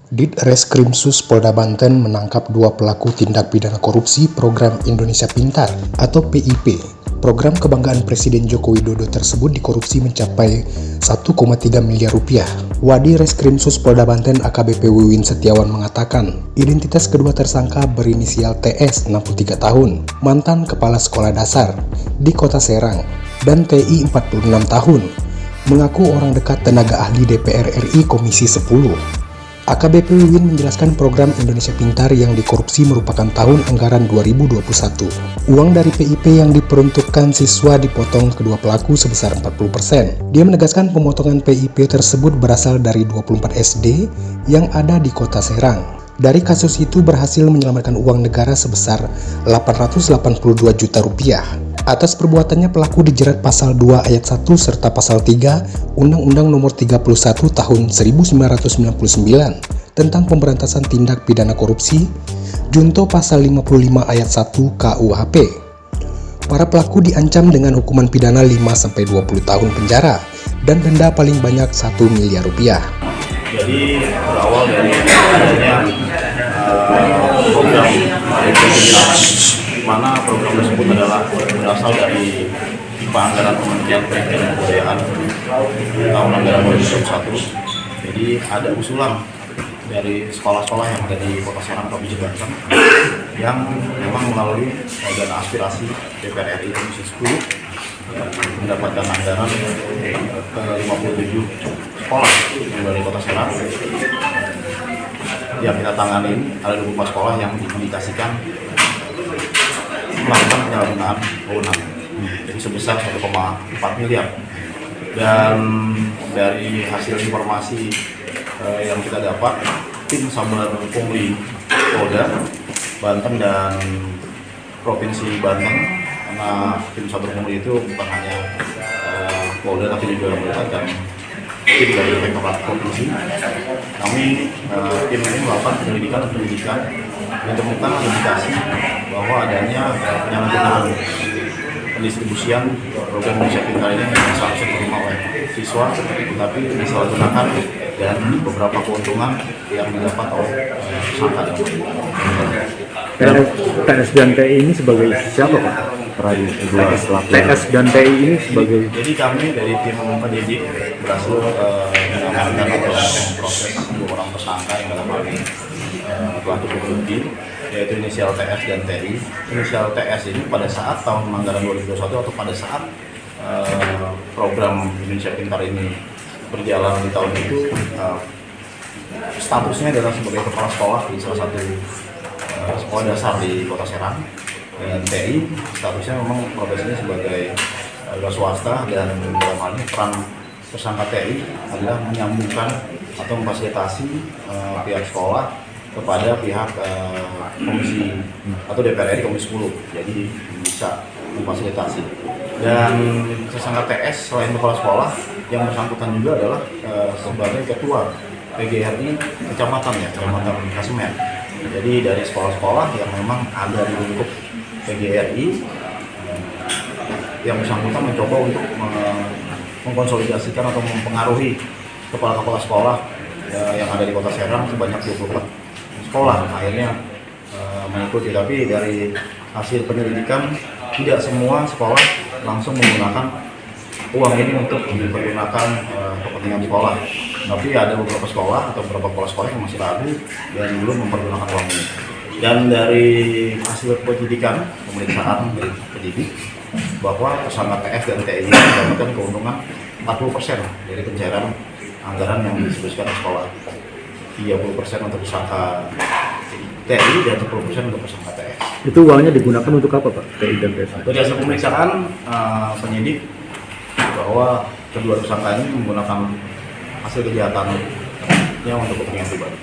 Ditreskrimsus Polda Banten menangkap 2 pelaku tindak pidana korupsi program Indonesia Pintar atau PIP. Program kebanggaan Presiden Joko Widodo tersebut dikorupsi mencapai 1,3 miliar rupiah. Wadi Reskrimsus Polda Banten AKBP Wiwin Setiawan mengatakan, identitas kedua tersangka berinisial TS 63 tahun, mantan kepala sekolah dasar di Kota Serang, dan TI 46 tahun, mengaku orang dekat tenaga ahli DPR RI Komisi 10. AKBP Wiwin menjelaskan program Indonesia Pintar yang dikorupsi merupakan tahun anggaran 2021. Uang dari PIP yang diperuntukkan siswa dipotong kedua pelaku sebesar 40%. Dia menegaskan pemotongan PIP tersebut berasal dari 24 SD yang ada di Kota Serang. Dari kasus itu berhasil menyelamatkan uang negara sebesar 882 juta rupiah. Atas perbuatannya pelaku dijerat pasal 2 ayat 1 serta pasal 3 Undang-Undang Nomor 31 Tahun 1999 tentang pemberantasan tindak pidana korupsi, junto pasal 55 ayat 1 KUHP. Para pelaku diancam dengan hukuman pidana 5-20 tahun penjara dan denda paling banyak 1 miliar rupiah. Jadi berawal dari adanya program di mana program tersebut adalah berasal dari anggaran Kementerian Pendidikan dan Kebudayaan tahun anggaran 2021. Jadi ada usulan dari sekolah-sekolah yang ada di Kota Serang, Provinsi Banten yang memang melalui dana aspirasi DPR RI Komisi 10 mendapatkan anggaran ke 57 sekolah yang dari Kota Serang. Yang kita tangani ada 24 sekolah yang diindikasikan melakukan penyalahgunaan wewenang, jadi sebesar 1,4 miliar. Dan dari hasil informasi yang kita dapat, tim Saber Pungli Polda Banten dan Provinsi Banten, karena tim Saber Pungli itu bukan hanya Polda tapi juga melibatkan tim dari Inspektorat Provinsi. Kami tim ini melakukan penyelidikan yang ditemukan indikasi bahwa adanya penyalahgunaan pendistribusian program Indonesia Pintar ini yang seharusnya diterima oleh siswa, tapi disalahgunakan dan beberapa keuntungan yang didapat oleh tersangka. TS dan TI ini sebagai siapa Pak? TS dan TI ini sebagai... Jadi kami dari tim penyidik berhasil mengamankan atau memproses 2 orang tersangka yang dalam hal ini pelaku pembunuhan, yaitu inisial TS dan TI. Inisial TS ini pada saat tahun anggaran 2021 atau pada saat program Indonesia Pintar ini berjalan di tahun itu, statusnya adalah sebagai kepala sekolah di salah satu sekolah dasar di Kota Serang. Dan TI statusnya memang profesinya sebagai swasta, dan dalam hal ini peran tersangka TI adalah menyambungkan atau memfasilitasi pihak sekolah kepada pihak komisi atau DPR RI Komisi 10, jadi bisa memfasilitasi. Dan tersangka TS selain kepala sekolah, yang bersangkutan juga adalah sebagai ketua PGRI Kecamatan Kasemen. Jadi dari sekolah-sekolah yang memang ada di lingkup PGRI, yang bersangkutan mencoba untuk mengkonsolidasikan atau mempengaruhi kepala-kepala sekolah yang ada di Kota Serang sebanyak 24 sekolah. Akhirnya mengikuti, tapi dari hasil penyelidikan tidak semua sekolah langsung menggunakan uang ini untuk dipergunakan kepentingan sekolah, tapi ada beberapa sekolah atau beberapa kepala sekolah yang masih ragu dan belum mempergunakan uang ini. Dan dari hasil penyidikan pemeriksaan dari penyidik bahwa tersangka TS dan TI mendapatkan keuntungan 40% dari pencairan anggaran yang disebutkan sekolah, 30% untuk tersangka TI dan 10% untuk tersangka TS. Itu uangnya digunakan untuk apa Pak? TI dan TS? Dari hasil pemeriksaan penyidik bahwa kedua tersangka ini menggunakan hasil kejahatannya untuk kepentingan pribadi.